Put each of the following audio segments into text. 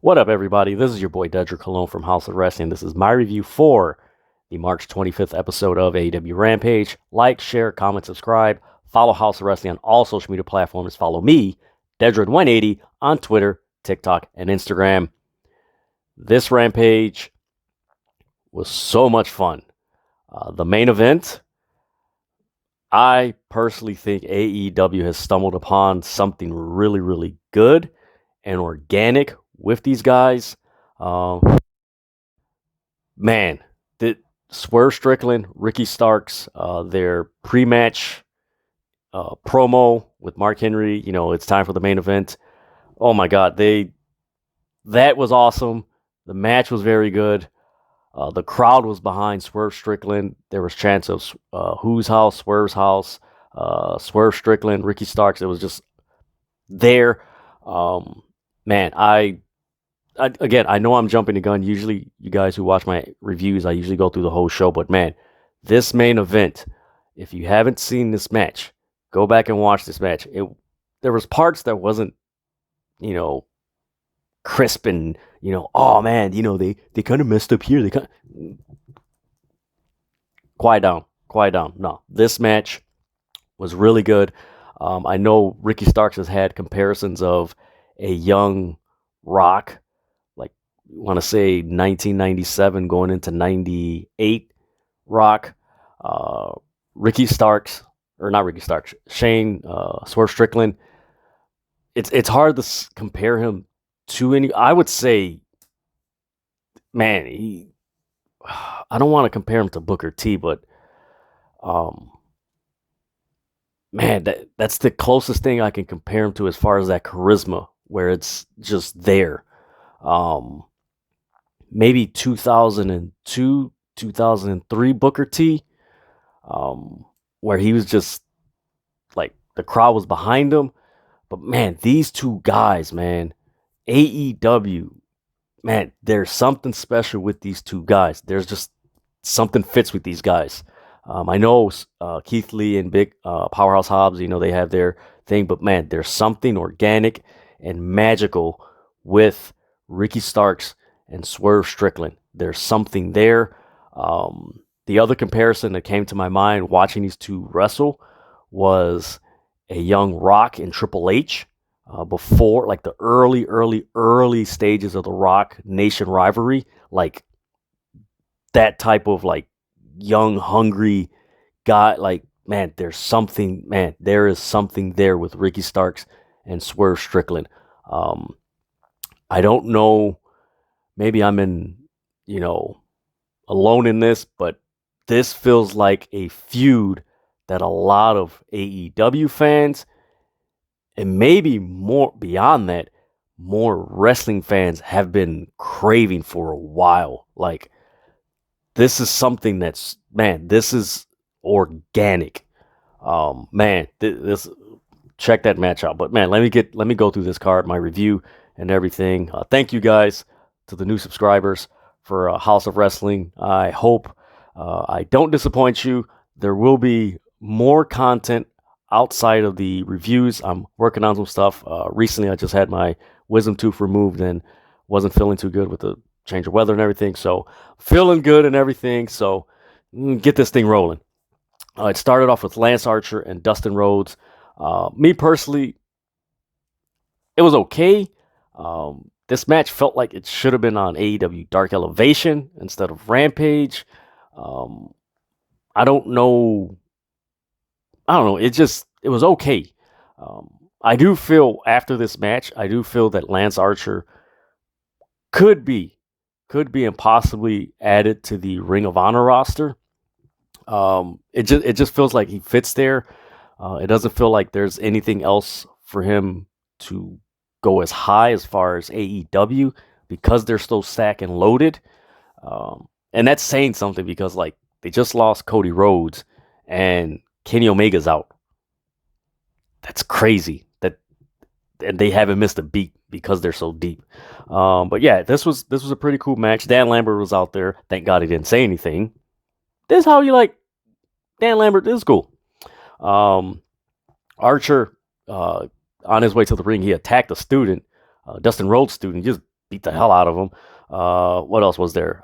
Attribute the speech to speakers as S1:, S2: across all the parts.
S1: What up, everybody? This is your boy Dedrian Colon from House of Wrestling. This is my review for the March 25th episode of AEW Rampage. Like, share, comment, subscribe. Follow House of Wrestling on all social media platforms. Follow me, Dedrian180, on Twitter, TikTok, and Instagram. This Rampage was so much fun. The main event, I personally think AEW has stumbled upon something really, really good and organic with these guys. Swerve Strickland, Ricky Starks, their pre-match promo with Mark Henry, it's time for the main event. Oh my God, that was awesome. The match was very good. The crowd was behind Swerve Strickland. There was chants of whose house, Swerve's house, Swerve Strickland, Ricky Starks. It was just there. I know I'm jumping the gun. Usually, you guys who watch my reviews, I usually go through the whole show. But man, this main event, if you haven't seen this match, go back and watch this match. There was parts that wasn't, crisp and, oh man, they kind of messed up here. Quiet down. No, this match was really good. I know Ricky Starks has had comparisons of a young Rock, like want to say 1997 going into 98 Rock. Shane Swerve Strickland. It's hard to compare him to any. I would say, man, I don't want to compare him to Booker T, but that's the closest thing I can compare him to as far as that charisma, where it's just there. Maybe 2002, 2003 Booker T, where he was just like the crowd was behind him. But man, these two guys, man, AEW, man, there's something special with these two guys. There's just something fits with these guys. I know Keith Lee and Big Powerhouse Hobbs, they have their thing, but man, there's something organic and magical with Ricky Starks and Swerve Strickland. There's something there. The other comparison that came to my mind watching these two wrestle was a young Rock and Triple H before, like the early stages of the Rock Nation rivalry, like that type of like young, hungry guy. Like, man, there is something there with Ricky Starks and Swerve Strickland. I don't know, maybe I'm alone in this, but this feels like a feud that a lot of AEW fans, and maybe more beyond that, more wrestling fans have been craving for a while. Like, this is something this is organic. This check that match out. But man, let me go through this card, my review and everything. Thank you guys to the new subscribers for House of Wrestling. I hope I don't disappoint you. There will be more content outside of the reviews. I'm working on some stuff. Recently, I just had my wisdom tooth removed and wasn't feeling too good with the change of weather and everything. So feeling good and everything. So get this thing rolling. It started off with Lance Archer and Dustin Rhodes. Me personally, it was okay. This match felt like it should have been on AEW Dark Elevation instead of Rampage. I don't know. It was okay. I do feel after this match, that Lance Archer could be and possibly added to the Ring of Honor roster. It just feels like he fits there. It doesn't feel like there's anything else for him to go as high as far as AEW because they're still stacked and loaded. And that's saying something because like they just lost Cody Rhodes and Kenny Omega's out. That's crazy and they haven't missed a beat because they're so deep. But yeah, this was a pretty cool match. Dan Lambert was out there. Thank God he didn't say anything. This is how you like Dan Lambert. This is cool. Archer, on his way to the ring, he attacked a student, Dustin Rhodes' student. He just beat the hell out of him. What else was there?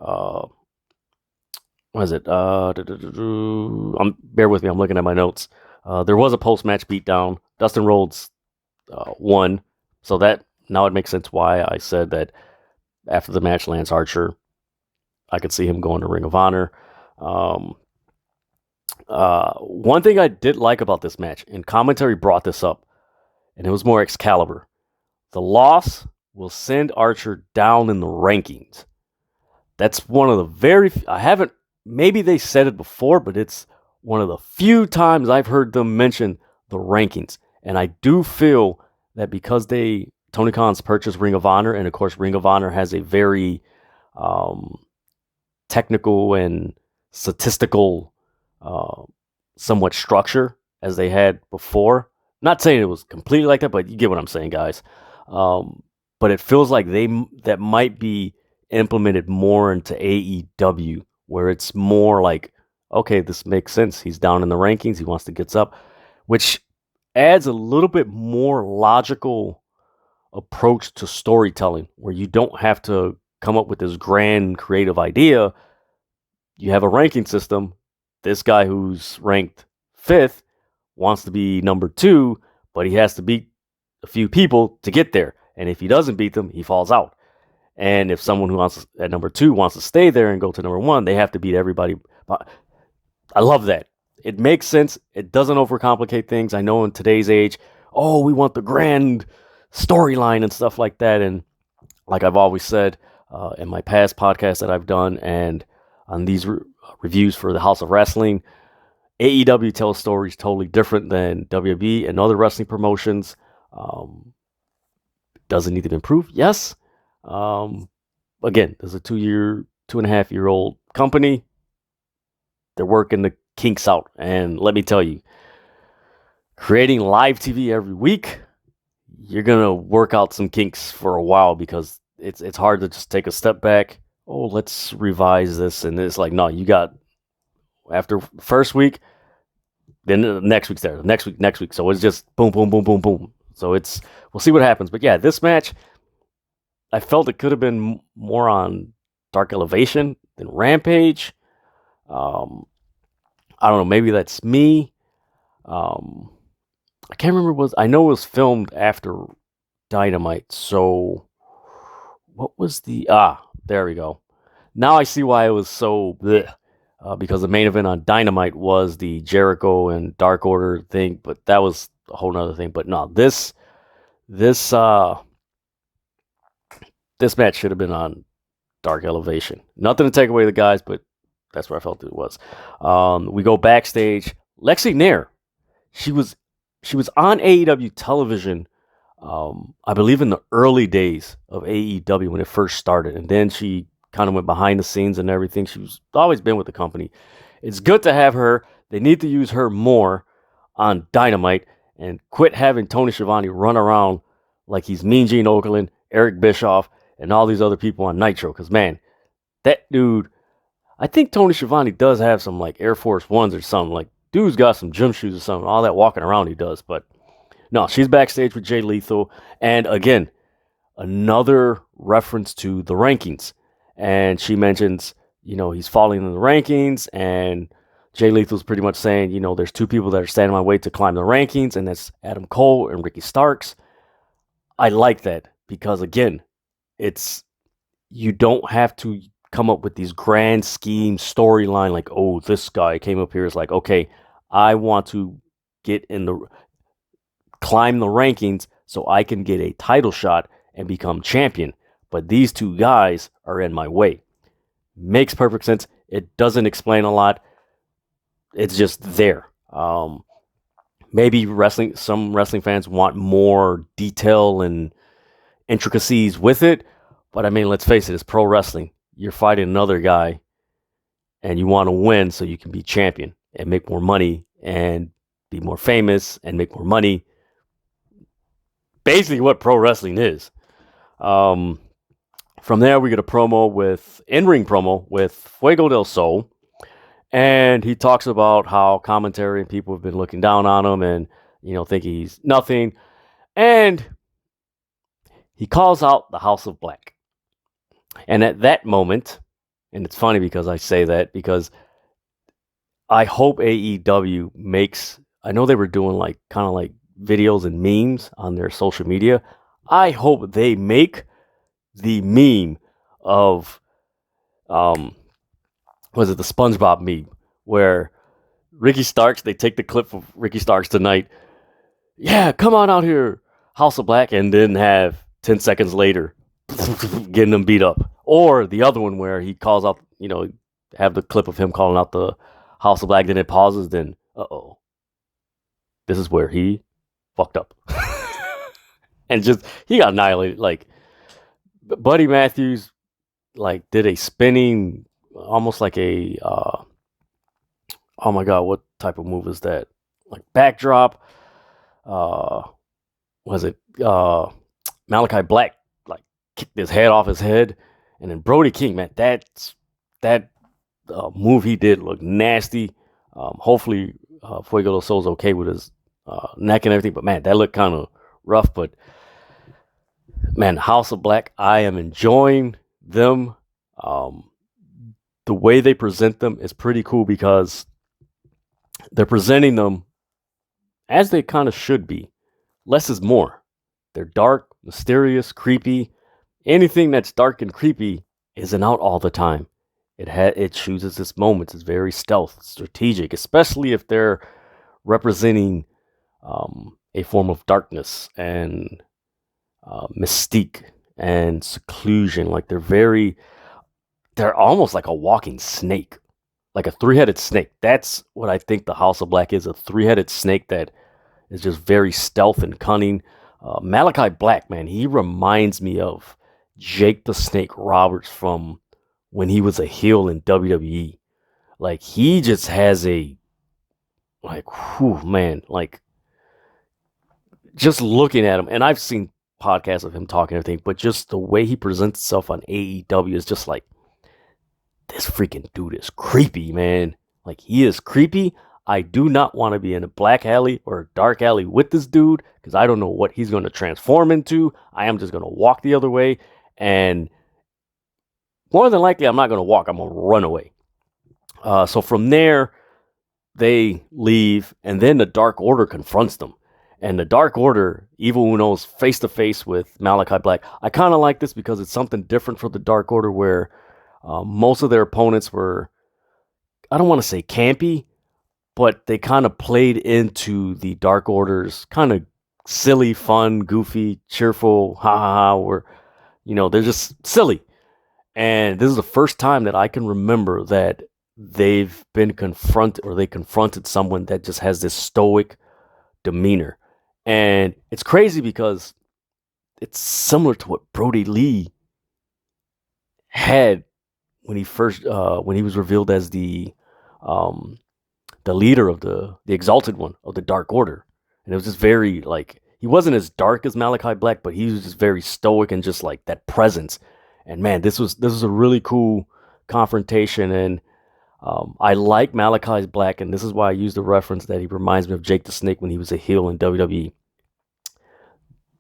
S1: What is it? Bear with me. I'm looking at my notes. There was a post-match beatdown. Dustin Rhodes won. So that now it makes sense why I said that after the match, Lance Archer, I could see him going to Ring of Honor. One thing I did like about this match, and commentary brought this up, and it was more Excalibur. The loss will send Archer down in the rankings. That's one of the maybe they said it before, but it's one of the few times I've heard them mention the rankings. And I do feel that because Tony Khan's purchased Ring of Honor, and of course Ring of Honor has a very technical and statistical somewhat structure as they had before. Not saying it was completely like that, but you get what I'm saying, guys. But it feels like that might be implemented more into AEW, where it's more like, okay, this makes sense. He's down in the rankings. He wants to get up, which adds a little bit more logical approach to storytelling, where you don't have to come up with this grand creative idea. You have a ranking system. This guy who's ranked 5th wants to be number 2, but he has to beat a few people to get there. And if he doesn't beat them, he falls out. And if someone who wants at number 2 wants to stay there and go to number 1, they have to beat everybody. I love that. It makes sense. It doesn't overcomplicate things. I know in today's age, we want the grand storyline and stuff like that. And like I've always said in my past podcasts that I've done and on these reviews for the House of Wrestling, AEW tells stories totally different than WWE and other wrestling promotions. Does it need to improve? Yes. Again, there's a 2.5-year-old company. They're working the kinks out. And let me tell you, creating live TV every week, you're going to work out some kinks for a while because it's hard to just take a step back. Oh, let's revise this. And it's like, no, you got after first week, then the next week's there, next week. So it's just boom, boom, boom, boom, boom. So we'll see what happens. But yeah, this match, I felt it could have been more on Dark Elevation than Rampage. I don't know. Maybe that's me. I can't remember. I know it was filmed after Dynamite. So what was there we go. Now I see why it was so bleh. Because the main event on Dynamite was the Jericho and Dark Order thing, but that was a whole nother thing. But no, this match should have been on Dark Elevation. Nothing to take away the guys, but that's where I felt it was. We go backstage. Lexi Nair, she was on AEW television, I believe in the early days of AEW when it first started, and then she kind of went behind the scenes and everything. She's always been with the company. It's good to have her. They need to use her more on Dynamite and quit having Tony Schiavone run around like he's Mean Gene Okerlund, Eric Bischoff, and all these other people on Nitro. Because, man, that dude, I think Tony Schiavone does have some, like, Air Force Ones or something. Like, dude's got some gym shoes or something. All that walking around he does. But, no, she's backstage with Jay Lethal. And, again, another reference to the rankings. And she mentions, he's falling in the rankings, and Jay Lethal's pretty much saying, there's 2 people that are standing my way to climb the rankings, and that's Adam Cole and Ricky Starks. I like that because, again, you don't have to come up with these grand scheme storyline like, oh, this guy came up here. It's like, okay, I want to climb the rankings so I can get a title shot and become champion. But these 2 guys are in my way. Makes perfect sense. It doesn't explain a lot. It's just there. Maybe some wrestling fans want more detail and intricacies with it. But I mean, let's face it, it's pro wrestling. You're fighting another guy and you want to win so you can be champion and make more money and be more famous and make more money. Basically what pro wrestling is. From there, we get a in-ring promo with Fuego del Sol. And he talks about how commentary and people have been looking down on him and, think he's nothing. And he calls out the House of Black. And at that moment, and it's funny because I say that because I hope AEW makes, I know they were doing like kind of like videos and memes on their social media. I hope they make the meme of, was it the SpongeBob meme where Ricky Starks, they take the clip of Ricky Starks tonight. Yeah, come on out here, House of Black, and then have 10 seconds later getting them beat up. Or the other one where he calls out, have the clip of him calling out the House of Black, then it pauses, then, this is where he fucked up. And just, he got annihilated. Like, Buddy Matthews, like, did a spinning, almost like a, oh my God, what type of move is that? Like, backdrop. Was it Malachi Black, like, kicked his head off his head, and then Brody King, man, that move he did looked nasty. Hopefully, Fuego del Sol's okay with his neck and everything, but man, that looked kind of rough. But man, House of Black, I am enjoying them. The way they present them is pretty cool because they're presenting them as they kind of should be. Less is more. They're dark, mysterious, creepy. Anything that's dark and creepy isn't out all the time. It chooses its moments. It's very stealth, strategic, especially if they're representing a form of darkness and mystique and seclusion. Like they're almost like a walking snake, like a three-headed snake. That's what I think the House of Black is, a three-headed snake that is just very stealth and cunning. Malachi Black, man, he reminds me of Jake the Snake Roberts from when he was a heel in WWE. Like, he just has a, like, whew, man, like, just looking at him, and I've seen podcasts of him talking and everything, but just the way he presents himself on AEW is just like, this freaking dude is creepy, man. Like, he is creepy. I do not want to be in a black alley or a dark alley with this dude because I don't know what he's going to transform into. I am just going to walk the other way, and more than likely, I'm not going to walk. I'm going to run away. So from there, they leave, and then the Dark Order confronts them. And the Dark Order, Evil Uno's face-to-face with Malachi Black. I kind of like this because it's something different for the Dark Order where most of their opponents were, I don't want to say campy, but they kind of played into the Dark Order's kind of silly, fun, goofy, cheerful, where, they're just silly. And this is the first time that I can remember that they've been confronted, or they confronted someone that just has this stoic demeanor. And it's crazy because it's similar to what Brody Lee had when he was revealed as the leader of the Exalted One of the Dark Order. And it was just very, like, he wasn't as dark as Malachi Black, but he was just very stoic and just like that presence. And man, this was a really cool confrontation, and I like Malachi Black, and this is why I use the reference that he reminds me of Jake the Snake when he was a heel in WWE.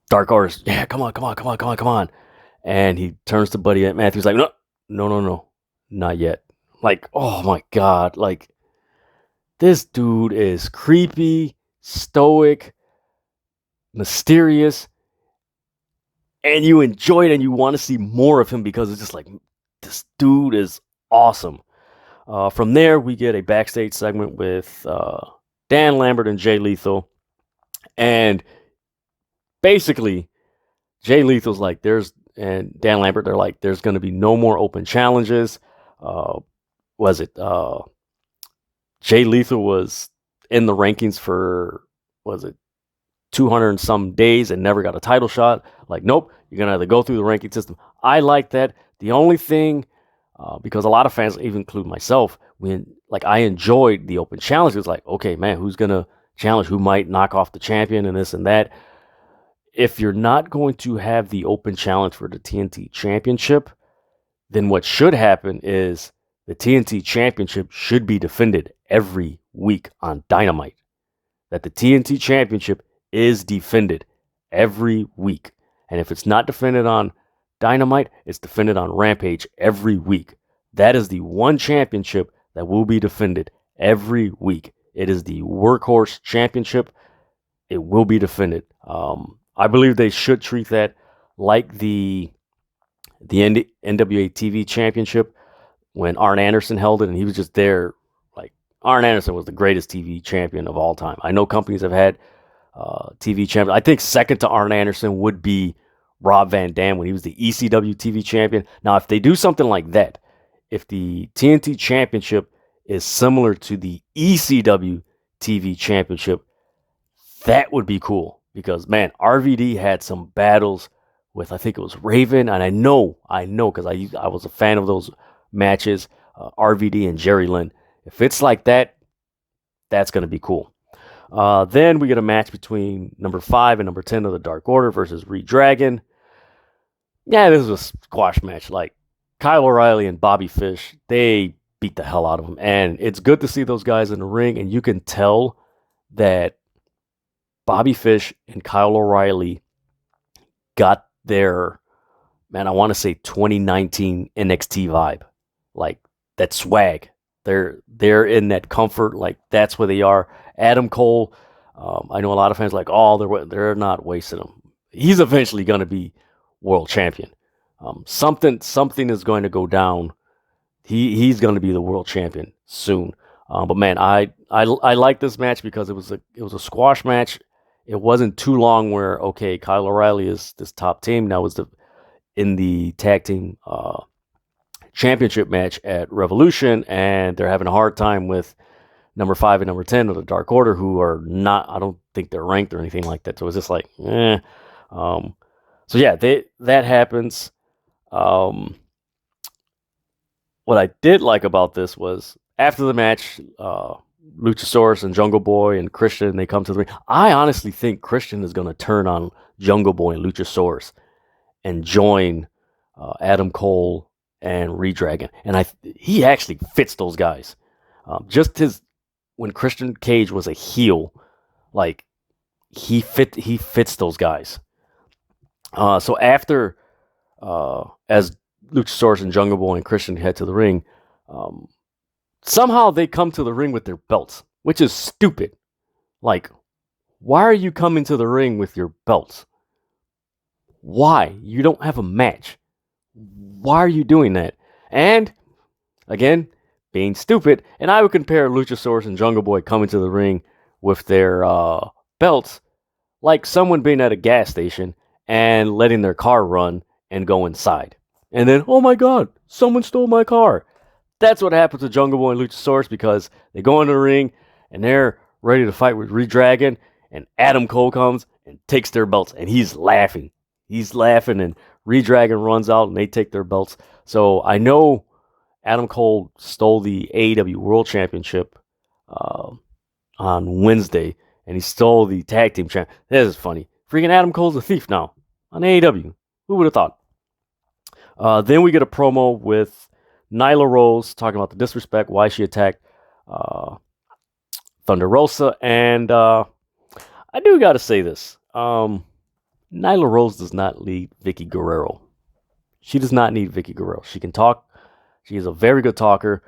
S1: Dark Artist, yeah, come on. And he turns to Buddy Matthews like, no, not yet. Like, oh my God, like, this dude is creepy, stoic, mysterious, and you enjoy it and you want to see more of him because it's just like, this dude is awesome. From there, we get a backstage segment with Dan Lambert and Jay Lethal. And basically, Jay Lethal's like, and Dan Lambert, they're like, there's going to be no more open challenges. Jay Lethal was in the rankings for, 200 and some days and never got a title shot. Like, nope, you're going to have to go through the ranking system. I like that. The only thing, because a lot of fans, even include myself, I enjoyed the open challenge. It was like, okay, man, who's going to challenge? Who might knock off the champion and this and that? If you're not going to have the open challenge for the TNT Championship, then what should happen is the TNT Championship should be defended every week on Dynamite. That the TNT Championship is defended every week. And if it's not defended on Dynamite, it's defended on Rampage every week. That is the one championship that will be defended every week. It is the Workhorse Championship. It will be defended. I believe they should treat that like the NWA TV Championship when Arn Anderson held it, and he was just there. Like, Arn Anderson was the greatest TV champion of all time. I know companies have had TV champion. I think second to Arn Anderson would be Rob Van Dam when he was the ECW TV champion. Now, if they do something like that, if the TNT Championship is similar to the ECW TV Championship, that would be cool. Because, man, RVD had some battles with, I think it was Raven, and I know, because I was a fan of those matches, RVD and Jerry Lynn. If it's like that, that's going to be cool. Then we get a match between number 5 and number 10 of the Dark Order versus ReDragon. Yeah, this is a squash match. Like, Kyle O'Reilly and Bobby Fish, they beat the hell out of them. And it's good to see those guys in the ring, and you can tell that Bobby Fish and Kyle O'Reilly got their, man, I want to say 2019 NXT vibe. Like, that swag. They're in that comfort. Like, that's where they are. Adam Cole, I know a lot of fans are like, oh, they're not wasting him. He's eventually going to be world champion. Something is going to go down. He's going to be the world champion soon. But man, I like this match because it was a squash match. It wasn't too long where, okay, Kyle O'Reilly is this top team. Now is in the tag team championship match at Revolution, and they're having a hard time with number 5 and number 10 of the Dark Order, who are not, I don't think they're ranked or anything like that. So it's just like, So yeah, that happens. What I did like about this was after the match, Luchasaurus and Jungle Boy and Christian, they come to the ring. I honestly think Christian is going to turn on Jungle Boy and Luchasaurus and join Adam Cole and ReDragon. And he actually fits those guys. When Christian Cage was a heel, like, he fits those guys. So after, as Luchasaurus and Jungle Boy and Christian head to the ring, somehow they come to the ring with their belts, which is stupid. Like, why are you coming to the ring with your belts? Why? You don't have a match. Why are you doing that? And, again, being stupid, and I would compare Luchasaurus and Jungle Boy coming to the ring with their belts like someone being at a gas station and letting their car run and go inside. And then, oh my God, someone stole my car. That's what happens to Jungle Boy and Luchasaurus, because they go into the ring and they're ready to fight with ReDragon, and Adam Cole comes and takes their belts, and he's laughing. He's laughing, and ReDragon runs out and they take their belts. So I know Adam Cole stole the AEW World Championship on Wednesday, and he stole the Tag Team Champ. This is funny. Freaking Adam Cole's a thief now on AEW. Who would have thought? Then we get a promo with Nyla Rose talking about the disrespect, why she attacked Thunder Rosa. And I do got to say this. Nyla Rose does not need Vicky Guerrero. She does not need Vicky Guerrero. She can talk. She is a very good talker.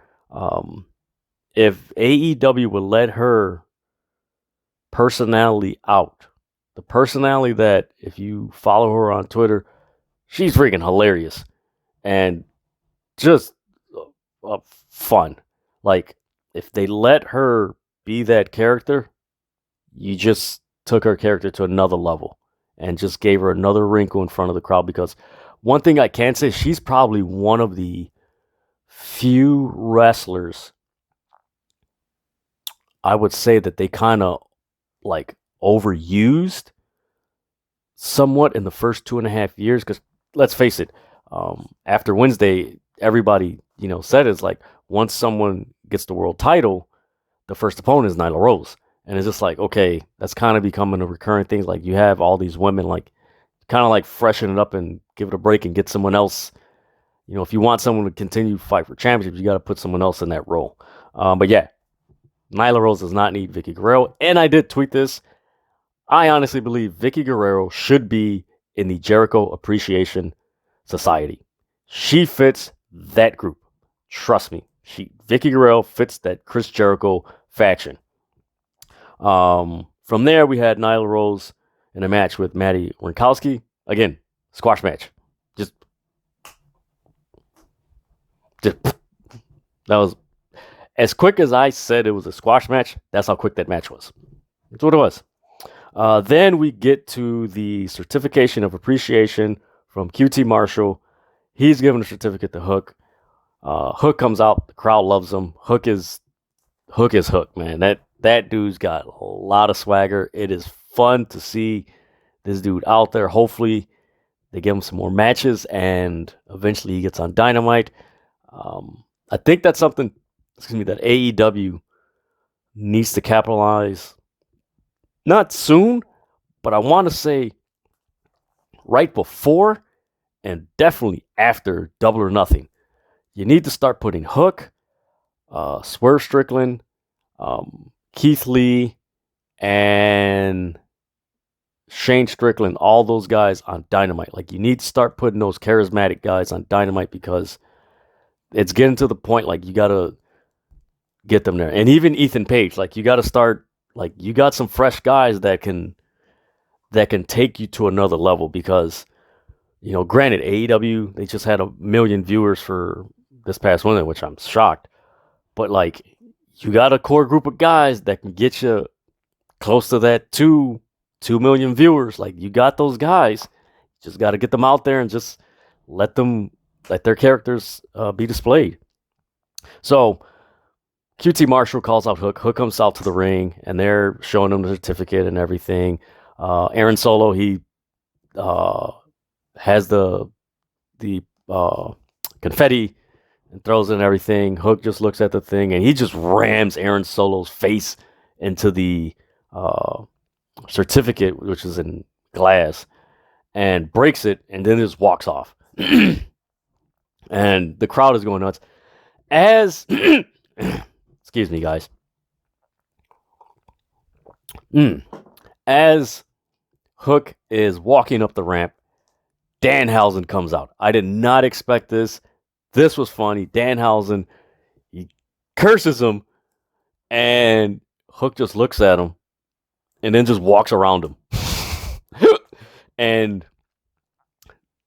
S1: If AEW would let her personality out, the personality that, if you follow her on Twitter, she's freaking hilarious and just fun. Like, if they let her be that character, you just took her character to another level and just gave her another wrinkle in front of the crowd. Because one thing I can say, she's probably one of the few wrestlers, I would say, that they kind of like overused somewhat in the first 2.5 years. Because let's face it, after Wednesday, everybody said it's like, once someone gets the world title, the first opponent is Nyla Rose. And it's just like, okay, that's kind of becoming a recurring thing. Like, you have all these women, like, kind of like freshen it up and give it a break and get someone else. If you want someone to continue to fight for championships, you got to put someone else in that role. But yeah, Nyla Rose does not need Vicky Guerrero. And I did tweet this. I honestly believe Vicky Guerrero should be in the Jericho Appreciation society. She fits that group. Trust me. Vicky Guerrero fits that Chris Jericho faction. From there, we had Nyla Rose in a match with Maddie Winkowski. Again, squash match. Just that was as quick as I said it was a squash match. That's how quick that match was. That's what it was. Then we get to the certification of appreciation from QT Marshall. He's giving a certificate to Hook. Hook comes out. The crowd loves him. Hook is Hook, man. That dude's got a lot of swagger. It is fun to see this dude out there. Hopefully, they give him some more matches, and eventually he gets on Dynamite. I think that's something, that AEW needs to capitalize. Not soon, but I want to say right before and definitely after Double or Nothing. You need to start putting Hook, Swerve Strickland, Keith Lee, and Shane Strickland, all those guys on Dynamite. Like, you need to start putting those charismatic guys on Dynamite because it's getting to the point, like, you got to get them there. And even Ethan Page, like, you got to start, like, you got some fresh guys that can take you to another level because, granted, AEW, they just had 1 million viewers for this past one, which I'm shocked. But, like, you got a core group of guys that can get you close to that 2 million viewers. Like, you got those guys. Just got to get them out there and just let their characters be displayed. So, QT Marshall calls out Hook. Hook comes out to the ring, and they're showing him the certificate and everything. Aaron Solo, he has the confetti and throws it and everything. Hook just looks at the thing, and he just rams Aaron Solo's face into the certificate, which is in glass, and breaks it, and then just walks off. And the crowd is going nuts. As... Excuse me, guys. As Hook is walking up the ramp, Danhausen comes out. I did not expect this. This was funny. Danhausen, he curses him, and Hook just looks at him, and then just walks around him. And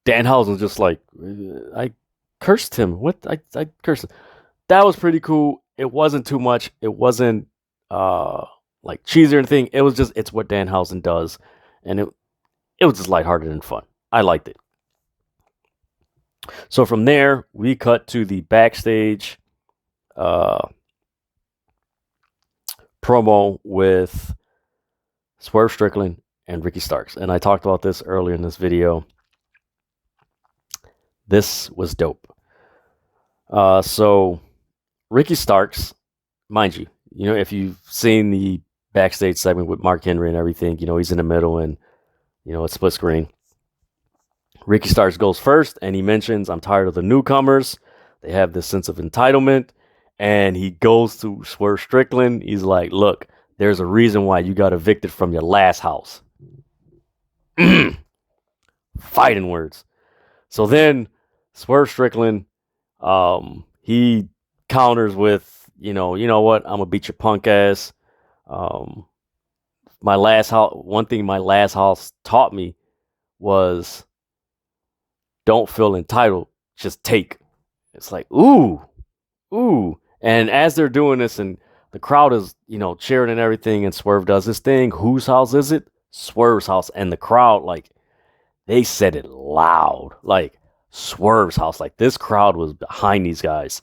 S1: Danhausen's just like, I cursed him. What? I cursed him. That was pretty cool. It wasn't too much. It wasn't like cheesy or anything. It was just, it's what Danhausen does. And it was just lighthearted and fun. I liked it. So from there, we cut to the backstage promo with Swerve Strickland and Ricky Starks. And I talked about this earlier in this video. This was dope. So Ricky Starks, mind you, if you've seen the backstage segment with Mark Henry and everything, he's in the middle and, it's split screen. Ricky Starks goes first and he mentions, I'm tired of the newcomers. They have this sense of entitlement. And he goes to Swerve Strickland. He's like, look, there's a reason why you got evicted from your last house. Fighting words. So then Swerve Strickland, he counters with, you know what, I'm gonna beat your punk ass. One thing my last house taught me was don't feel entitled, just take. It's like, ooh. And as they're doing this and the crowd is, cheering and everything, and Swerve does his thing. Whose house is it? Swerve's house. And the crowd, like, they said it loud. Like, Swerve's house. Like, this crowd was behind these guys.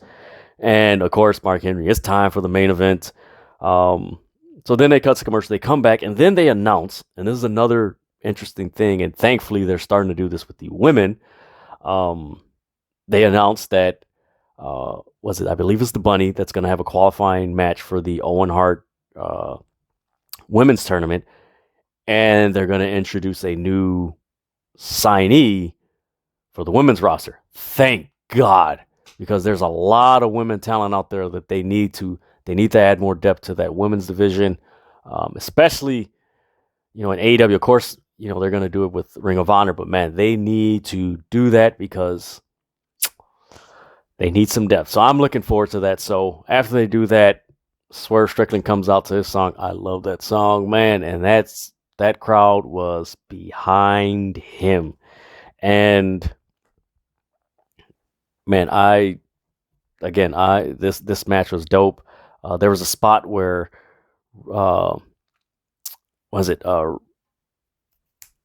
S1: And, of course, Mark Henry, it's time for the main event. So then they cut to commercial. They come back, and then they announce, and this is another interesting thing, and thankfully they're starting to do this with the women. They announced that, I believe it's the Bunny that's going to have a qualifying match for the Owen Hart women's tournament. And they're going to introduce a new signee for the women's roster. Thank God, because there's a lot of women talent out there that they need to add more depth to that women's division, especially, in AEW. Of course, they're going to do it with Ring of Honor, but man, they need to do that because they need some depth. So I'm looking forward to that. So after they do that, Swerve Strickland comes out to his song. I love that song, man. And that crowd was behind him. And man, this match was dope. There was a spot where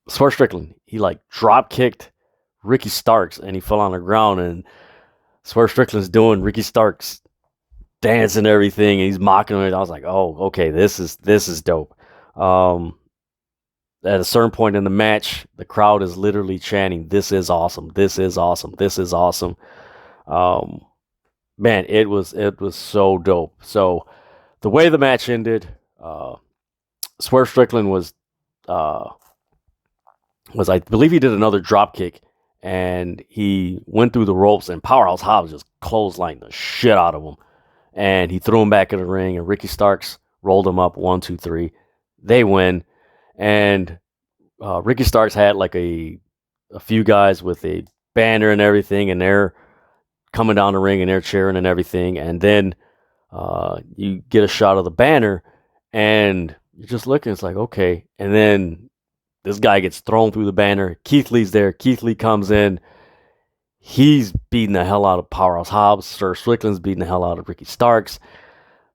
S1: Swerve Strickland, he like drop kicked Ricky Starks and he fell on the ground, and Swerve Strickland's doing Ricky Starks dance and everything, and he's mocking him. I was like, oh, okay, this is dope. At a certain point in the match, the crowd is literally chanting, "This is awesome! This is awesome! This is awesome!" Man, it was so dope. So the way the match ended, Swerve Strickland was I believe he did another drop kick, and he went through the ropes, and Powerhouse Hobbs just clotheslined the shit out of him, and he threw him back in the ring, and Ricky Starks rolled him up 1, 2, 3. They win, and Ricky Starks had like a few guys with a banner and everything, and they're coming down the ring and they're cheering and everything, and then you get a shot of the banner, and you're just looking, it's like, okay, and then this guy gets thrown through the banner. Keith Lee's there. Keith Lee comes in. He's beating the hell out of Powerhouse Hobbs. Sir Strickland's beating the hell out of Ricky Starks.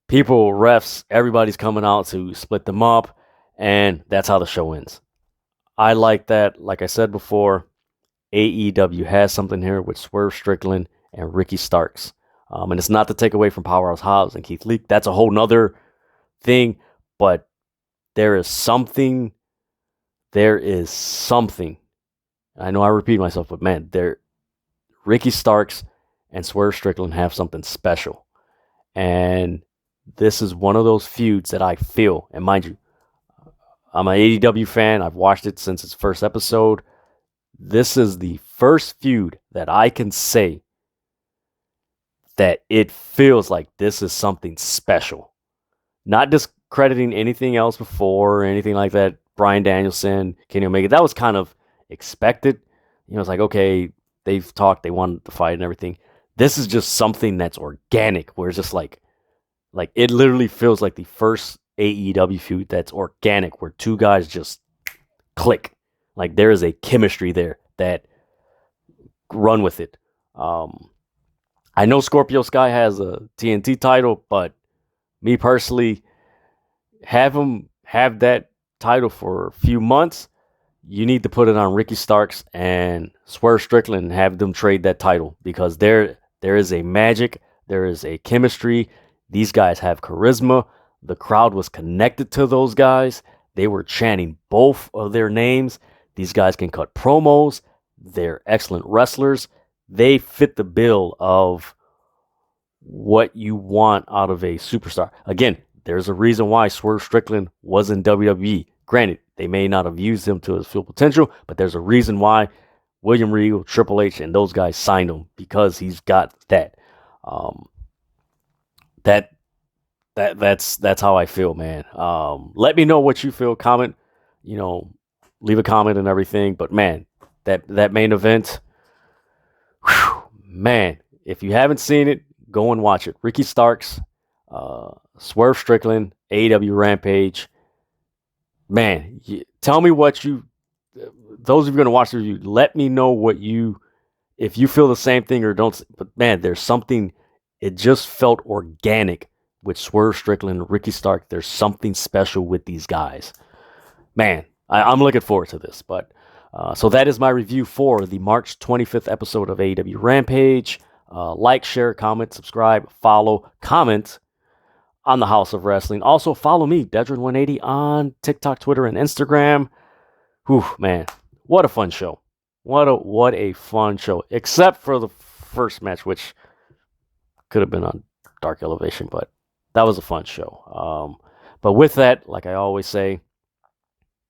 S1: People, refs, everybody's coming out to split them up, and that's how the show ends. I like that. Like I said before, AEW has something here with Swerve Strickland and Ricky Starks. And it's not to take away from Powerhouse Hobbs and Keith Lee. That's a whole nother thing, but there is something. I know I repeat myself, but man, Ricky Starks and Swerve Strickland have something special. And this is one of those feuds that I feel, and mind you, I'm an AEW fan. I've watched it since its first episode. This is the first feud that I can say that it feels like this is something special. Not discrediting anything else before or anything like that. Bryan Danielson, Kenny Omega, that was kind of expected. It's like, okay, they've talked, they wanted to fight and everything. This is just something that's organic, where it's just like it literally feels like the first AEW feud that's organic, where two guys just click. Like there is a chemistry there that run with it. I know Scorpio Sky has a TNT title, but me personally, have him have that title for a few months. You need to put it on Ricky Starks and Swerve Strickland and have them trade that title, because there is a magic, there is a chemistry. These guys have charisma. The crowd was connected to those guys. They were chanting both of their names. These guys can cut promos. They're excellent wrestlers. They fit the bill of what you want out of a superstar. Again, there's a reason why Swerve Strickland was in WWE. Granted, they may not have used him to his full potential, but there's a reason why William Regal, Triple H, and those guys signed him, because he's got that. That's how I feel, man. Let me know what you feel. Comment, leave a comment and everything. But man, that main event, man, if you haven't seen it, go and watch it. Ricky Starks, Swerve Strickland, AEW Rampage. Man, tell me those of you going to watch the review, let me know if you feel the same thing or don't. But man, there's something, it just felt organic with Swerve Strickland and Ricky Stark. There's something special with these guys. Man, I'm looking forward to this. But so that is my review for the March 25th episode of AEW Rampage. Like, share, comment, subscribe, follow, comment on the House of Wrestling. Also, follow me, Dedrian180, on TikTok, Twitter, and Instagram. Whew, man, what a fun show. What a fun show. Except for the first match, which could have been on Dark Elevation, but that was a fun show. But with that, like I always say,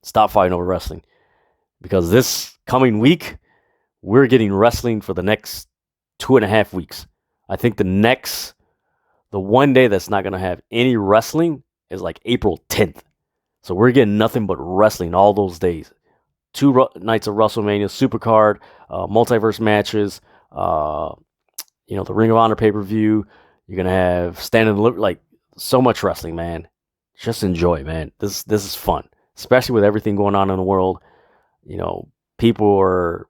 S1: stop fighting over wrestling. Because this coming week, we're getting wrestling for the next 2.5 weeks. I think the one day that's not going to have any wrestling is like April 10th. So we're getting nothing but wrestling all those days. nights of WrestleMania, Supercard, multiverse matches, the Ring of Honor pay-per-view. You're going to have Stand and Deliver, like, so much wrestling, man. Just enjoy, man. This is fun, especially with everything going on in the world. People are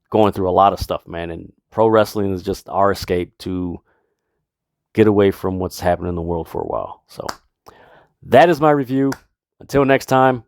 S1: going through a lot of stuff, man, and pro wrestling is just our escape to get away from what's happening in the world for a while. So that is my review. Until next time,